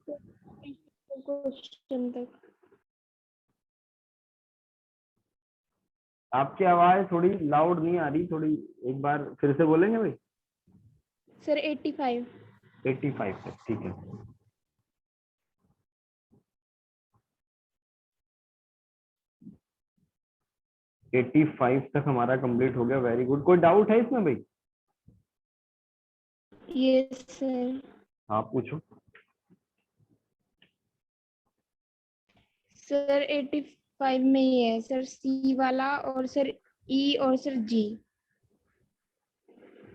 Question तक। आपकी आवाज थोड़ी लाउड नहीं आ रही, थोड़ी एक बार फिर से बोलेंगे भाई? सर 85। 85 तक, ठीक है। एट्टी फाइव तक हमारा कंप्लीट हो गया, वेरी गुड। कोई डाउट है इसमें भाई? Yes sir. आप पूछो। सर 85 में ही है सर, सी वाला और सर ई और सर जी।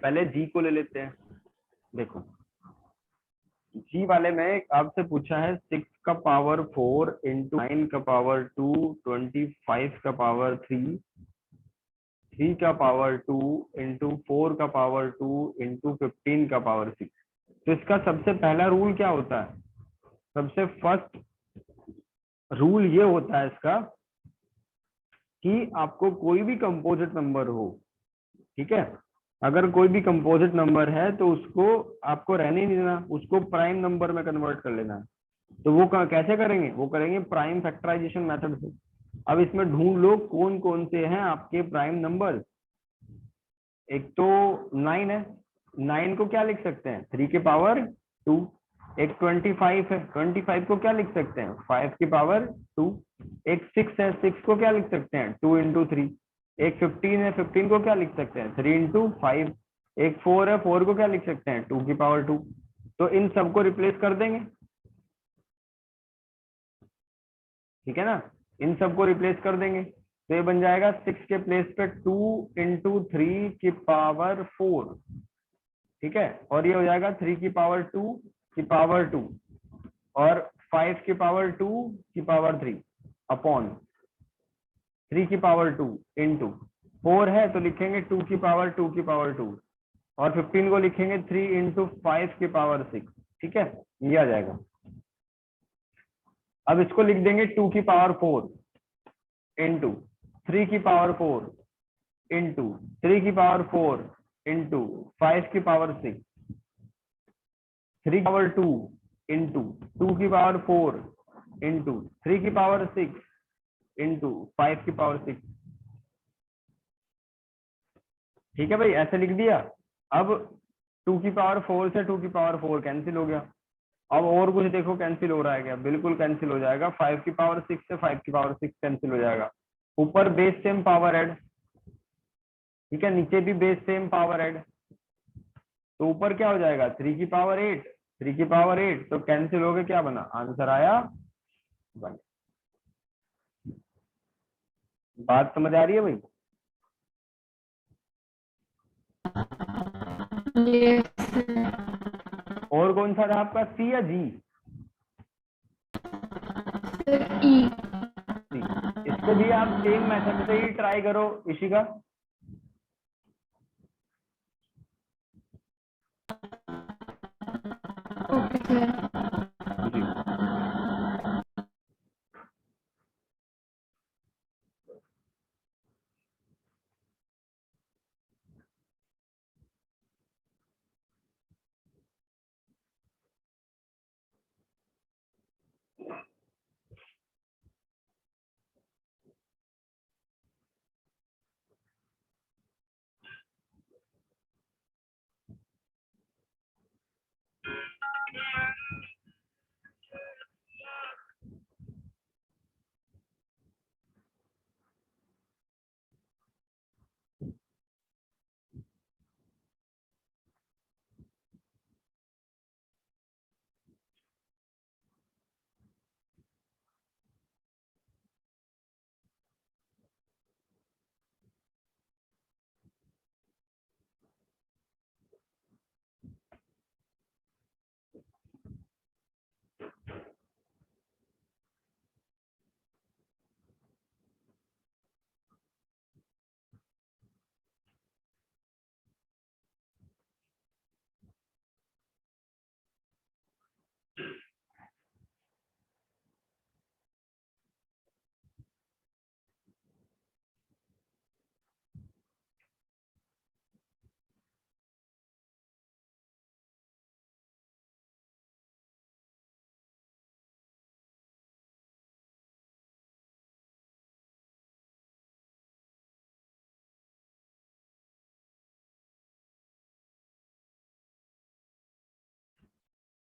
पहले जी को ले लेते हैं। देखो, जी वाले में आपसे पूछा है 6 का पावर 4 इंटू 9 का पावर 2, 25 का पावर 3, 3 का पावर 2 इंटू 4 का पावर 2 इंटू 15 का पावर 6। तो इसका सबसे पहला रूल क्या होता है? सबसे फर्स्ट रूल ये होता है इसका कि आपको कोई भी कंपोजिट नंबर हो, ठीक है, अगर कोई भी कंपोजिट नंबर है तो उसको आपको रहने नहीं देना, उसको प्राइम नंबर में कन्वर्ट कर लेना है। तो वो कैसे करेंगे? वो करेंगे प्राइम फैक्टराइजेशन मेथड से। अब इसमें ढूंढ लो कौन कौन से हैं आपके प्राइम नंबर। एक तो 9 है, 9 को क्या लिख सकते हैं? 3 के पावर 2। एक 25 है, 25 को क्या लिख सकते हैं? 5 की पावर 2। एक 6 है, 6 को क्या लिख सकते हैं? 2 इंटू 3। एक 15 है, 15 को क्या लिख सकते हैं? 3 इंटू 5। एक 4 है, 4 को क्या लिख सकते हैं? 2 की पावर 2। तो इन सबको रिप्लेस कर देंगे, ठीक है ना? इन सबको रिप्लेस कर देंगे तो ये बन जाएगा 6 के प्लेस पे 2 इंटू 3 की पावर 4, ठीक है, और ये हो जाएगा 3 की पावर 2 की पावर 2 और 5 की पावर 2 की पावर 3 अपॉन 3 की पावर 2 इंटू 4 है तो लिखेंगे 2 की पावर 2 की पावर 2 और 15 को लिखेंगे 3 इंटू 5 की पावर 6, ठीक है, ये आ जाएगा। अब इसको लिख देंगे 2 की पावर 4 इंटू 3 की पावर 4 इंटू 3 की पावर 4 इंटू 5 की पावर 6, 3 की पावर 2 इंटू 2 की पावर 4 इंटू 3 की पावर 6 इंटू 5 की पावर 6, ठीक है भाई, ऐसे लिख दिया। अब 2 की पावर 4 से 2 की पावर 4 कैंसिल हो गया। अब और कुछ देखो कैंसिल हो रहा है क्या? बिल्कुल कैंसिल हो जाएगा। 5 की पावर 6 से 5 की पावर 6 कैंसिल हो जाएगा। ऊपर बेस सेम पावर ऐड, ठीक है, नीचे भी बेस सेम पावर ऐड, तो ऊपर क्या हो जाएगा? 3 की पावर 8, 3 की पावर 8 तो कैंसिल हो गया, क्या बना? आंसर आया 1। बात समझ आ रही है भाई? और कौन सा था आपका, सी या जी? सर ई। सी। इसको भी आप सेम मेथड से ही ट्राई करो इशिका। Okay sir. जी।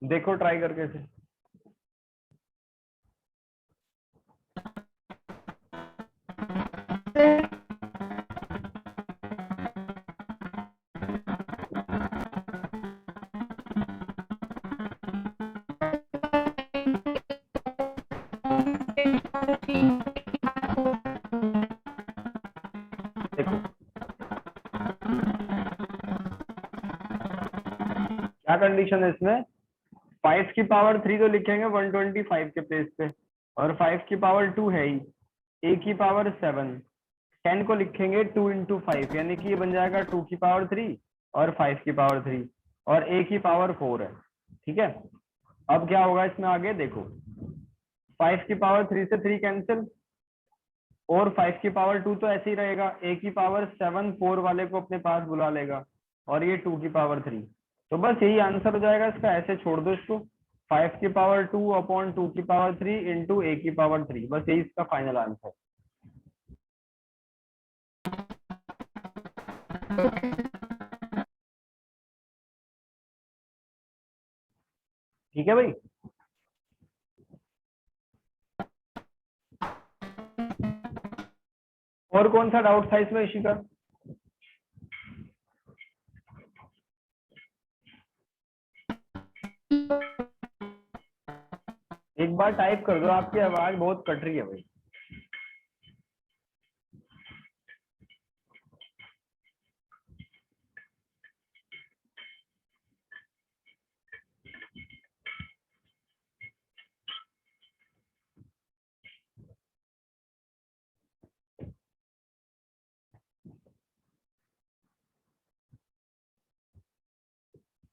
देखो ट्राई करके से। देखो क्या कंडीशन है इसमें, 5 की पावर 3 तो लिखेंगे 125 के प्लेस पे, और 5 की पावर 2 है ही, a की पावर 7, 10 को लिखेंगे 2 इंटू 5, यानी कि ये बन जाएगा 2 की पावर 3 और 5 की पावर 3, और a की पावर 4 है। ठीक है, अब क्या होगा इसमें आगे देखो, 5 की पावर 3 से 3 कैंसिल, और 5 की पावर 2 तो ऐसे ही रहेगा, a की पावर 7 4 वाले को अपने पास बुला लेगा, और ये 2 की पावर 3, तो बस यही आंसर हो जाएगा इसका, ऐसे छोड़ दो इसको, 5 की पावर 2 अपॉन 2 की पावर 3 इंटू a की पावर 3, बस यही इसका फाइनल आंसर। ठीक है भाई। और कौन सा डाउट था इसमें इशिका? एक बार टाइप कर दो, आपकी आवाज बहुत कट रही है भाई।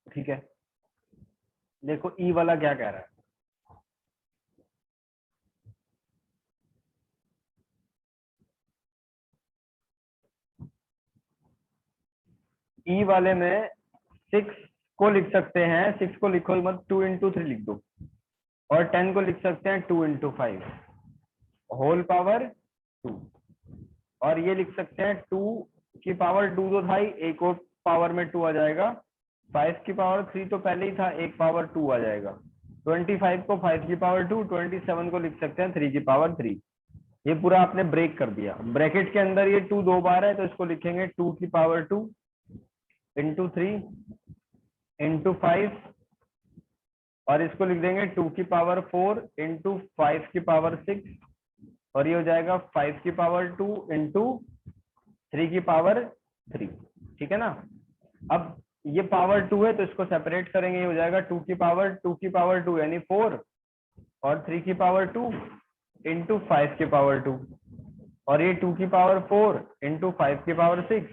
ठीक है, देखो ई वाला क्या कह रहा है, ई वाले में 6 को लिख सकते हैं, 6 को लिखो मत, 2 इंटू 3 लिख दो, और 10 को लिख सकते हैं 2 इंटू 5 होल पावर 2, और ये लिख सकते हैं 2 की पावर 2 तो था ही, एक और पावर में 2 आ जाएगा, 5 की पावर 3 तो पहले ही था, एक पावर 2 आ जाएगा, 25 को 5 की पावर 2, 27 को लिख सकते हैं 3 की पावर 3। ये पूरा आपने ब्रेक कर दिया, ब्रैकेट के अंदर ये 2 दो बार है, तो इसको लिखेंगे 2 की पावर 2 इंटू 3 इंटू 5, और इसको लिख देंगे 2 की पावर 4 इंटू 5 की पावर 6, और ये हो जाएगा 5 की पावर 2 इंटू 3 की पावर 3। ठीक है ना, अब ये पावर 2 है तो इसको सेपरेट करेंगे, ये हो जाएगा 2 की पावर 2 यानी 4, और 3 की पावर 2 इंटू 5 की पावर 2, और ये 2 की पावर 4 इंटू 5 की पावर 6,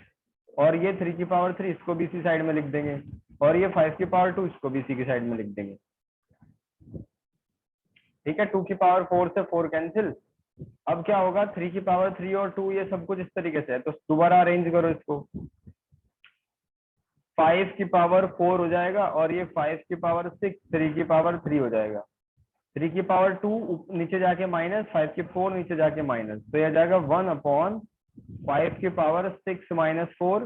और ये 3 की पावर 3 इसको भी इसी साइड में लिख देंगे, और ये 5 की पावर 2 इसको भी इसी की साइड में लिख देंगे। ठीक है, 2 की पावर 4 से 4 कैंसिल, अब क्या होगा, 3 की पावर 3 और 2 ये सब कुछ इस तरीके से है, तो दोबारा अरेंज करो इसको, 5 की पावर 4 हो जाएगा, और ये 5 की पावर 6 3 की पावर 3 हो जाएगा, 3 की पावर 2 नीचे जाके माइनस, 5 की 4 नीचे जाके माइनस, तो यह जाएगा 1 अपॉन 5 की पावर 6 माइनस 4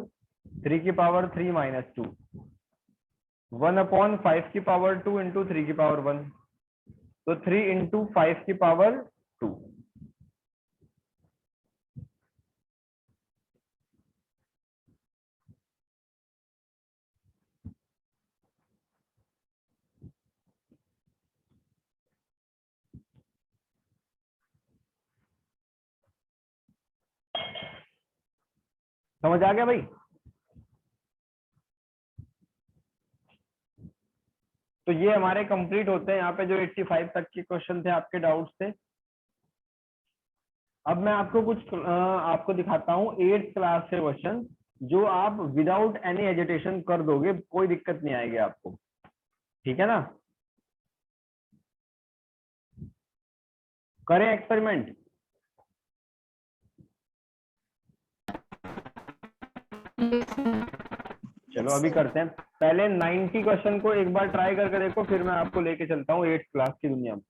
3 की पावर 3 माइनस 2, 1 अपॉन 5 की पावर 2 इंटू 3 की पावर 1, तो 3 इंटू 5 की पावर 2। समझ आ गया भाई? तो ये हमारे कंप्लीट होते हैं, यहाँ पे जो 85 तक के क्वेश्चन थे, आपके डाउट्स थे। अब मैं आपको कुछ आपको दिखाता हूँ 8th क्लास से क्वेश्चन, जो आप विदाउट एनी एजिटेशन कर दोगे, कोई दिक्कत नहीं आएगी आपको। ठीक है ना, करें एक्सपेरिमेंट? चलो अभी करते हैं, पहले 90 क्वेश्चन को एक बार ट्राई करके देखो, फिर मैं आपको लेके चलता हूँ 8th क्लास की दुनिया में।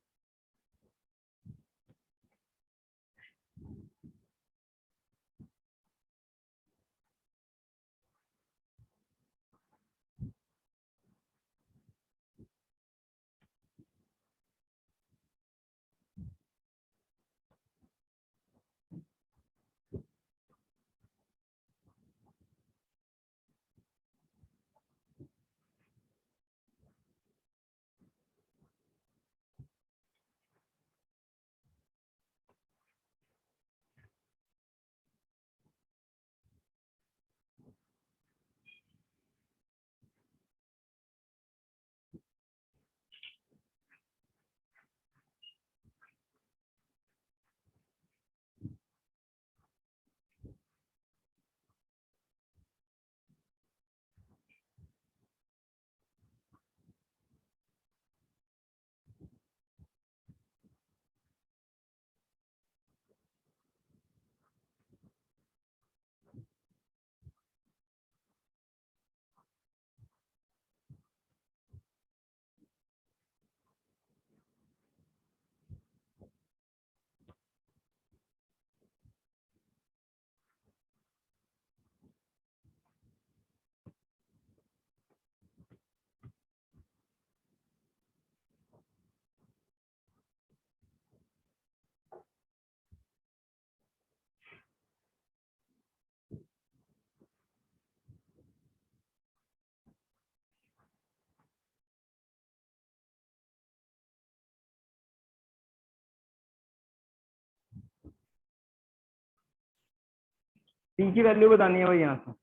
टी की वैल्यू बतानी है भाई यहाँ से।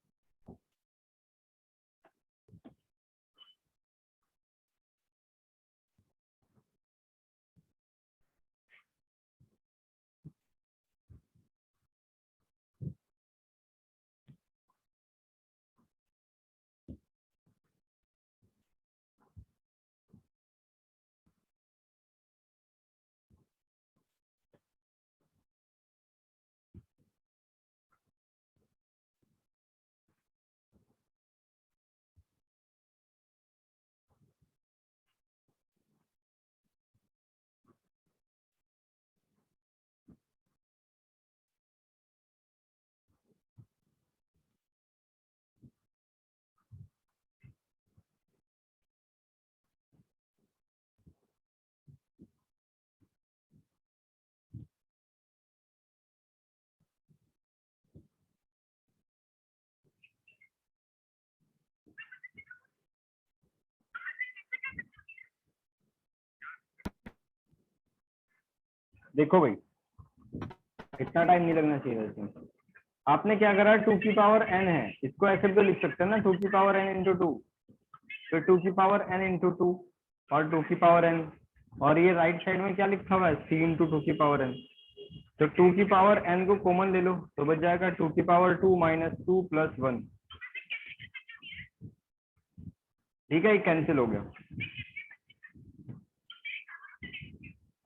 देखो भाई, इतना टाइम नहीं लगना चाहिए था इसमें। आपने क्या करा, टू की पावर एन है, इसको ऐसे भी तो लिख सकते हैं ना, टू की पावर एन इंटू टू। तो टू की पावर एन इंटू टू और टू की पावर एन, और ये राइट साइड में क्या लिखा हुआ है, सी इंटू टू की पावर एन। तो टू की पावर एन को कॉमन ले लो तो बच जाएगा टू की power two minus two plus one. ठीक है, ये कैंसिल हो गया।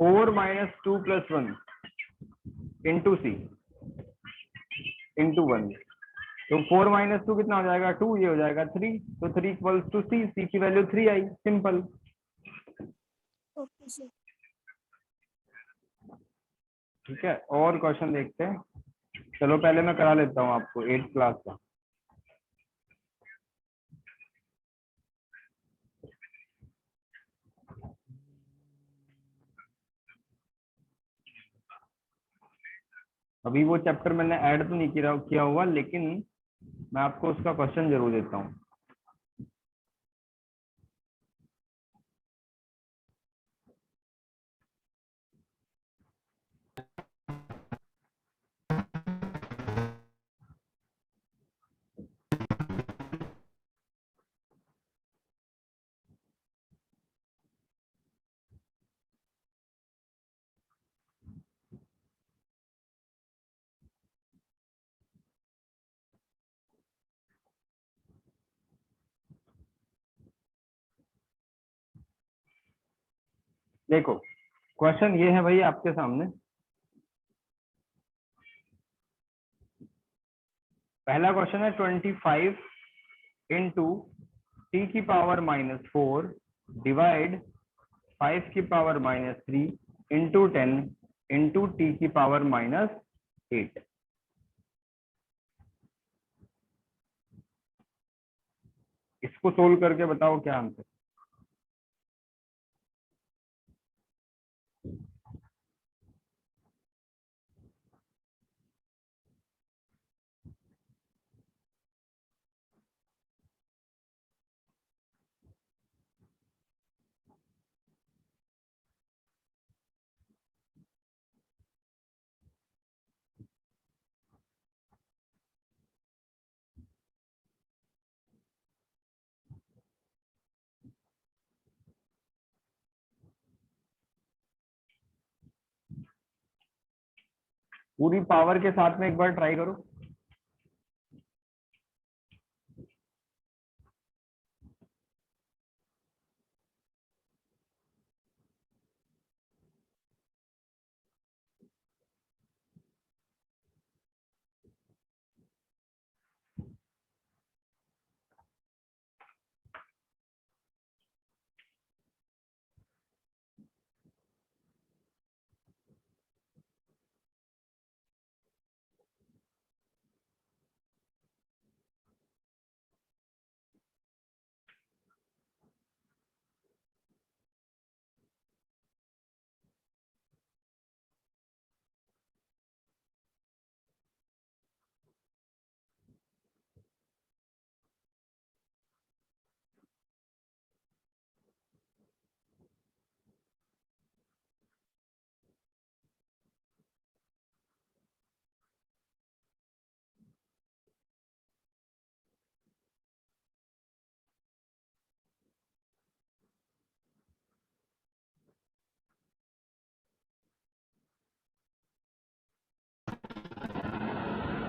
Four minus two plus one into C into one. तो फोर माइनस टू कितना हो जाएगा, टू, ये हो जाएगा थ्री। तो थ्री इक्वल्स टू सी, सी की वैल्यू थ्री आई, सिंपल। Okay sir. ठीक है, और क्वेश्चन देखते हैं। चलो पहले मैं करा लेता हूँ आपको 8th क्लास का। अभी वो चैप्टर मैंने ऐड तो नहीं किया हुआ, लेकिन मैं आपको उसका क्वेश्चन जरूर देता हूँ। देखो, क्वेश्चन ये है भाई आपके सामने। पहला क्वेश्चन है 25 इंटू टी की पावर माइनस फोर डिवाइड 5 की power minus three into 10 into T की पावर माइनस 8। इसको सोल्व करके बताओ क्या आंसर। पूरी पावर के साथ में एक बार ट्राई करो।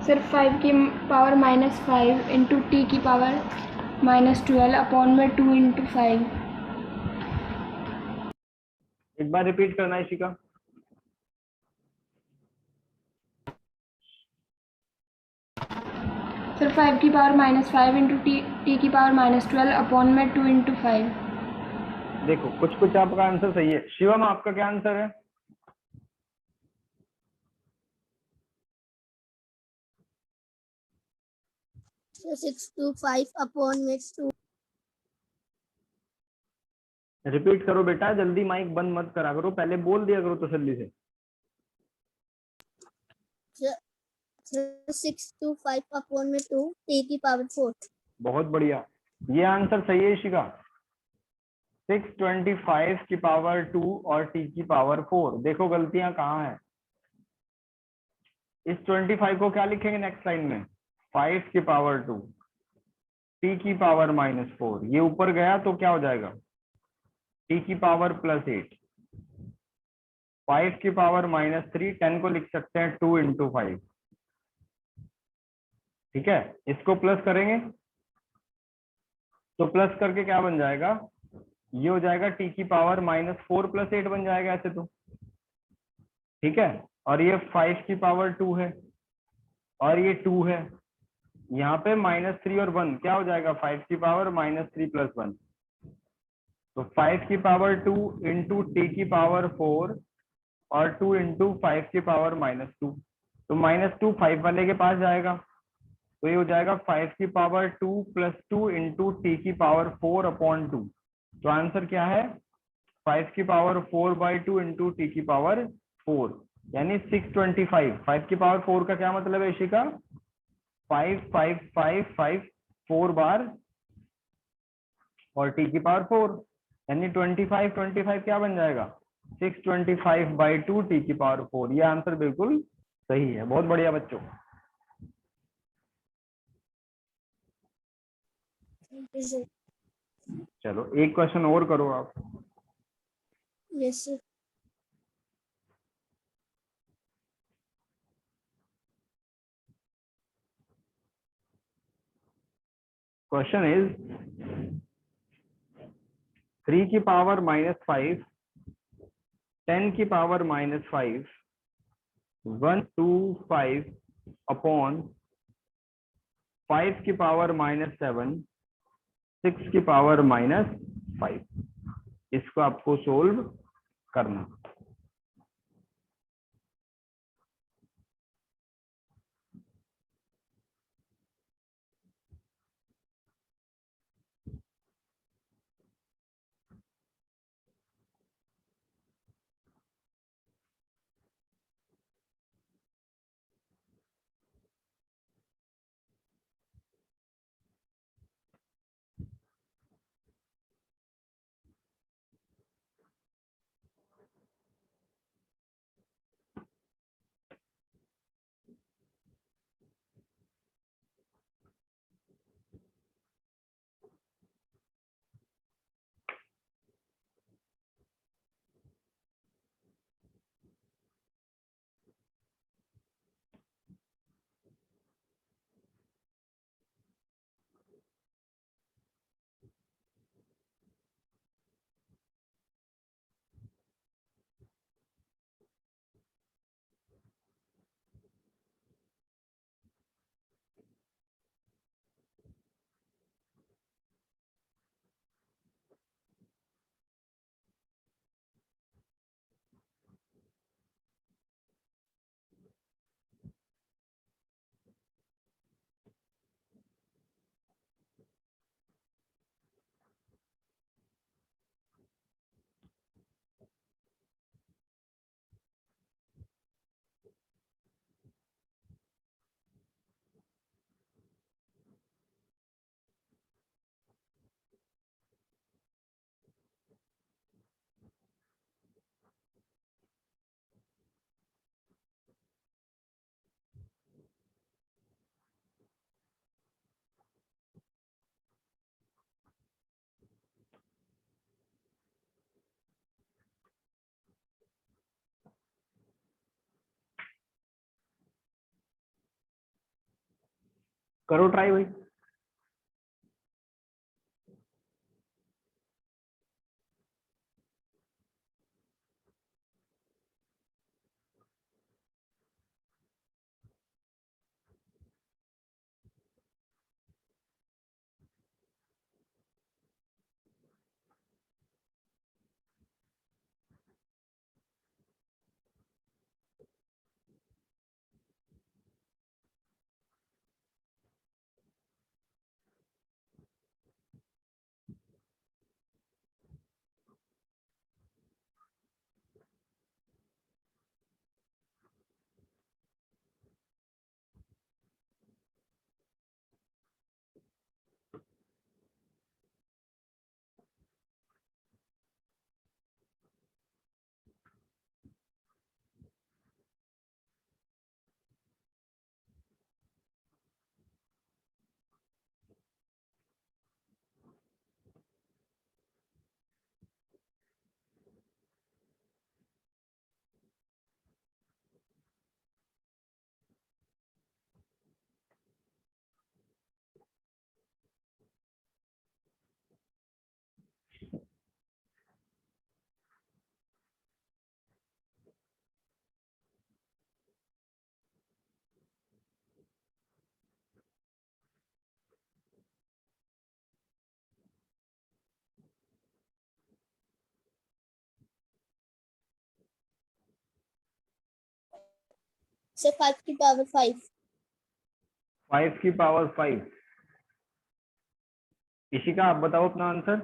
सर 5 की पावर -5 इंटू टी की पावर -12 अपॉन में 2 इंटू 5। एक बार रिपीट करना है इशिका। सर 5 की पावर -5 इंटू टी की पावर -12 अपॉन में 2 इंटू 5। देखो कुछ कुछ आपका आंसर सही है। शिवम आपका क्या आंसर है? So 6 to 5 upon with 2. Repeat करो बेटा, जल्दी माइक बंद मत करा करो, पहले बोल दिया करो तसल्ली से। So 6 to 5 upon with 2 t की पावर 4. बहुत बढ़िया, ये आंसर सही है इशिका। 625 की पावर 2 और टी की पावर 4। देखो गलतियां कहाँ है। इस 25 को क्या लिखेंगे नेक्स्ट लाइन में? 5 की पावर 2 टी की पावर -4। ये ऊपर गया तो क्या हो जाएगा? टी की पावर +8। 5 की पावर -3, 10 को लिख सकते हैं 2 इंटू 5। ठीक है, इसको प्लस करेंगे तो प्लस करके क्या बन जाएगा? ये हो जाएगा टी की पावर -4 + 8 बन जाएगा ऐसे तो। ठीक है, और ये 5 की पावर 2 है और ये 2 है। यहाँ पे -3 और 1 क्या हो जाएगा? 5 की पावर -3 + 1। तो 5 की पावर 2 इंटू टी की पावर 4 और 2 इंटू 5 की पावर -2। तो -2 5 वाले के पास जाएगा, तो ये हो जाएगा 5 की पावर 2 + 2 इंटू टी की पावर 4 अपॉन 2। तो आंसर क्या है? 5 की पावर 4/2 इंटू टी की पावर 4, यानी 625। 5 की पावर 4 का क्या मतलब है इशिका? 5 5 5 5 4 बार और टी की पावर 4, यानी 25 25 क्या बन जाएगा? 625/2 टी की पावर 4। ये आंसर बिल्कुल सही है। बहुत बढ़िया बच्चों। चलो एक क्वेश्चन और करो आप। Yes sir. क्वेश्चन इज 3 की पावर -5, 10 की पावर -5, 1 2 5 अपॉन 5 की पावर -7, 6 की पावर -5। इसको आपको सोल्व करना। करो ट्राई भाई। सर 5 की पावर 5। 5 की पावर 5। इशिका आप बताओ अपना आंसर।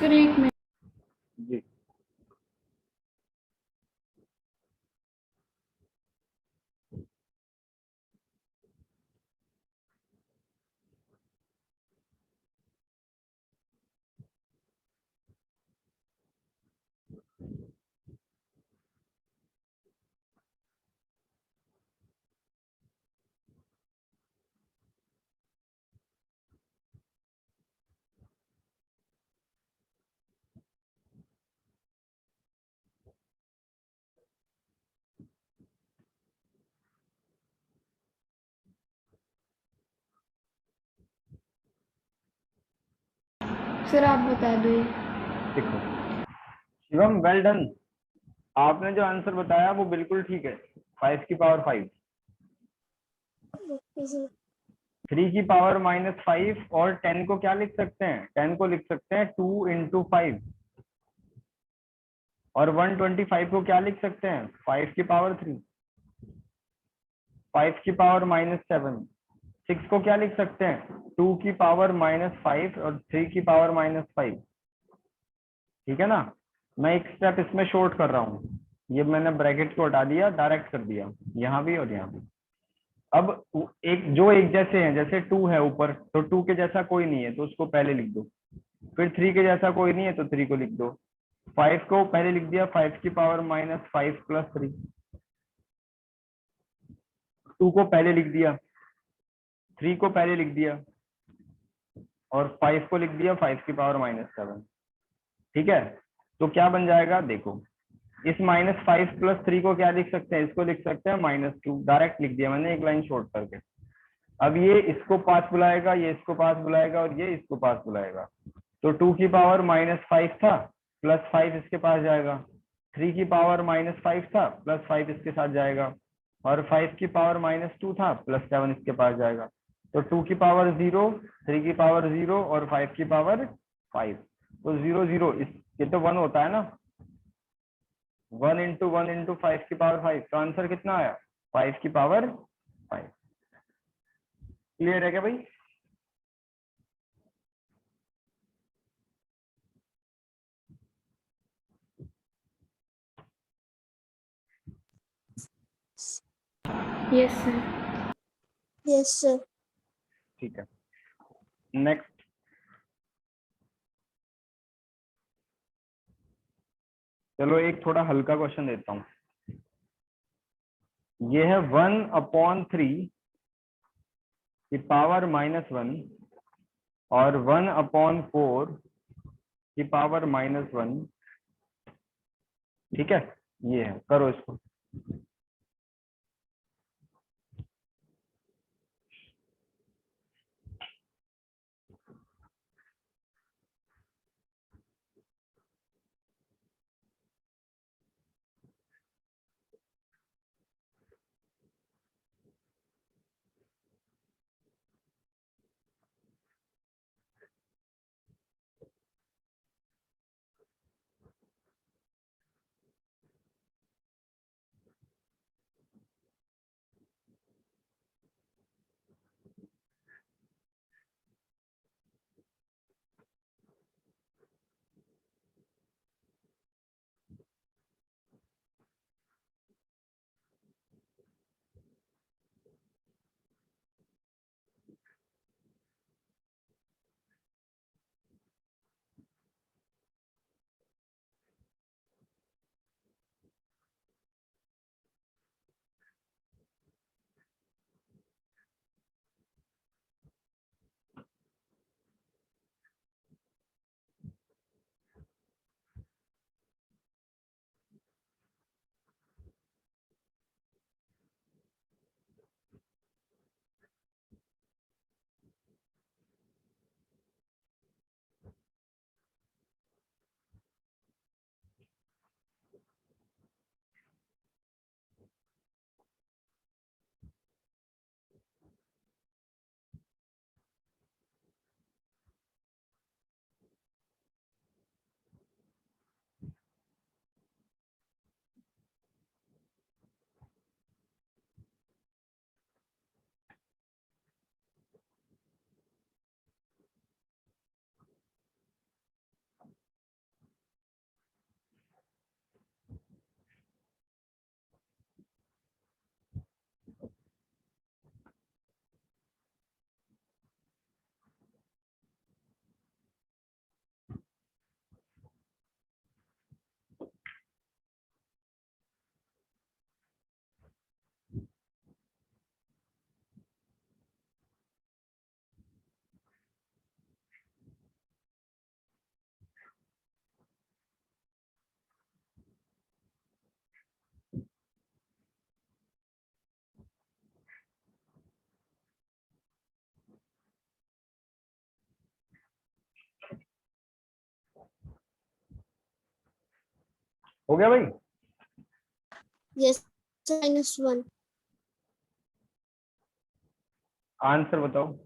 सर एक मिनट। जी सर आप बता दो ये। देखो शिवम, वेल डन। आपने जो आंसर बताया वो बिल्कुल ठीक है। 5 की पावर 5। Okay sir. 3 की पावर -5 और 10 को क्या लिख सकते हैं? 10 को लिख सकते हैं 2 इंटू 5। और 125 को क्या लिख सकते हैं? 5 की पावर 3। 5 की पावर -7। 6 को क्या लिख सकते हैं? 2 की पावर -5 और 3 की पावर -5। ठीक है ना? मैं एक स्टेप इसमें शॉर्ट कर रहा हूँ। ये मैंने ब्रैकेट को हटा दिया, डायरेक्ट कर दिया, यहाँ भी और यहाँ भी। अब एक जो एक जैसे हैं, जैसे 2 है ऊपर, तो 2 के जैसा कोई नहीं है तो उसको पहले लिख दो। फिर 3 के जैसा कोई नहीं है तो 3 को लिख दो। 5 को पहले लिख दिया, 5 की पावर -5 प्लस 3। 2 को पहले लिख दिया, 3 को पहले लिख दिया, और 5 को लिख दिया 5 की पावर -7। ठीक है, तो क्या बन जाएगा देखो। इस -5 प्लस 3 को क्या लिख सकते हैं? इसको लिख सकते हैं -2। डायरेक्ट लिख दिया मैंने एक लाइन शॉर्ट करके। अब ये इसको पास बुलाएगा, ये इसको पास बुलाएगा, और ये इसको पास बुलाएगा। तो 2 की पावर -5 था, +5 इसके पास जाएगा। 3 की पावर -5 था, +5 इसके साथ जाएगा। और 5 की पावर -2 था, +7 इसके पास जाएगा। तो 2 की पावर 0, 3 की पावर 0 और 5 की पावर 5। तो 0 0 ये तो 1 होता है ना। 1 इंटू 1 इंटू 5 की पावर 5। तो आंसर कितना आया? 5 की पावर 5। क्लियर है क्या भाई? Yes sir. Yes sir. ठीक है, नेक्स्ट। चलो एक थोड़ा हल्का क्वेश्चन देता हूँ। ये है 1/3 की पावर -1 और 1/4 की पावर -1। ठीक है, ये है, करो इसको। हो गया भाई? Yes, -1. आंसर बताओ।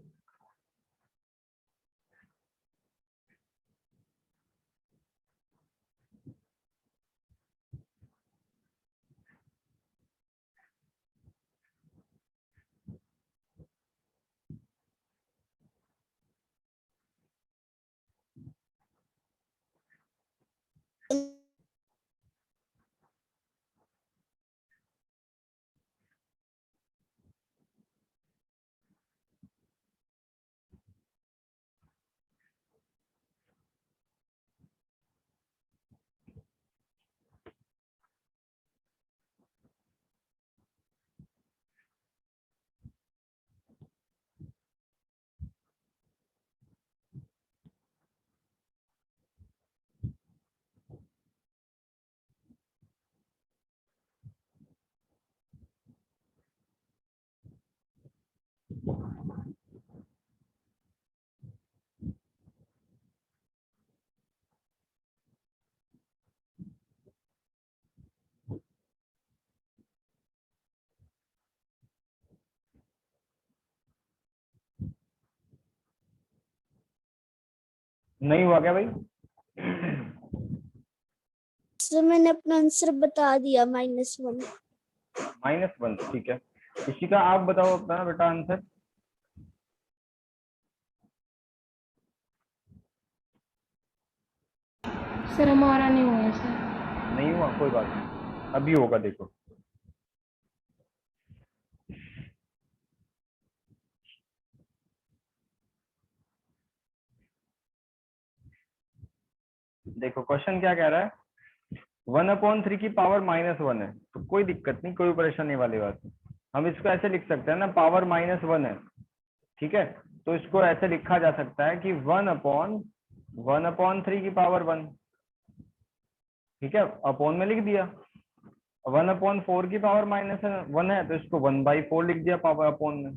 नहीं हुआ क्या भाई? सर मैंने अपना आंसर बता दिया -1. -1, ठीक है। इसी का आप बताओ अपना बेटा आंसर। सर हमारा नहीं हुआ है सर। नहीं हुआ, कोई बात नहीं, अभी होगा देखो। देखो क्वेश्चन क्या कह रहा है, 1/3 की पावर -1 है, तो कोई दिक्कत नहीं, कोई परेशानी वाली बात नहीं। हम इसको ऐसे लिख सकते हैं ना, पावर -1 है, ठीक है। तो इसको ऐसे लिखा जा सकता है कि 1/3 की पावर 1, ठीक है, अपॉन में लिख दिया। 1/4 की पावर -1 है, तो इसको 1/4 लिख दिया पावर अपॉन में।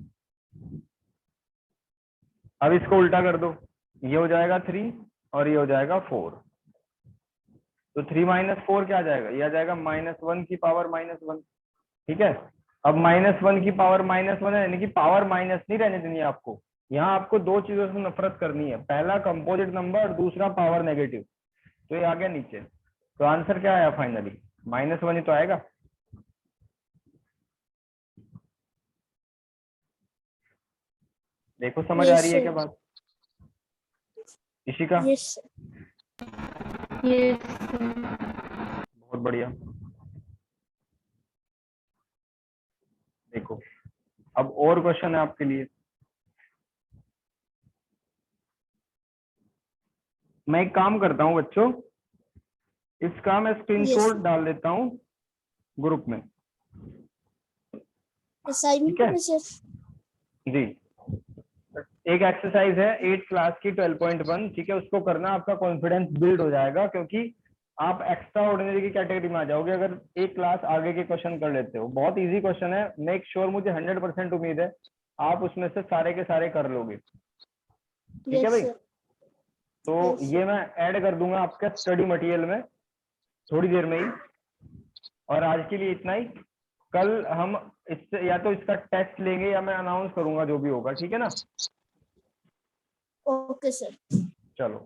अब इसको उल्टा कर दो, ये हो जाएगा 3 और ये हो जाएगा 4। तो 3 - 4 क्या आ जाएगा, ये आ जाएगा -1 की पावर -1। ठीक है, अब -1 की पावर -1 है, यानी कि पावर माइनस नहीं रहने देनी है आपको। यहाँ आपको दो चीजों से नफरत करनी है, पहला कंपोजिट नंबर और दूसरा पावर नेगेटिव। तो ये आ गया नीचे। तो आंसर क्या आया फाइनली, -1 ही तो आएगा। देखो समझ आ Yes, रही है क्या sir. बात इशिका? Yes, sir. यस बहुत बढ़िया। देखो अब और क्वेश्चन है आपके लिए। मैं एक काम करता हूँ बच्चों, इसका मैं Yes, स्क्रीनशॉट sir. डाल देता हूँ ग्रुप में। ठीक है Assignment में sir. जी। एक एक्सरसाइज है 8th क्लास की 12.1, ठीक है, उसको करना, आपका कॉन्फिडेंस बिल्ड हो जाएगा, क्योंकि आप एक्स्ट्रा ऑर्डिनरी की कैटेगरी में आ जाओगे अगर एक क्लास आगे के क्वेश्चन कर लेते हो। बहुत इजी क्वेश्चन है, मेक श्योर, मुझे 100% उम्मीद है आप उसमें से सारे के सारे कर लोगे। ठीक है Yes, भाई, sir. तो Yes, sir. ये मैं ऐड कर दूंगा आपके स्टडी मटेरियल में थोड़ी देर में ही। और आज के लिए इतना ही, कल हम इससे या तो इसका टेस्ट लेंगे या मैं अनाउंस करूंगा जो भी होगा, ठीक है ना? Okay, sir. चलो।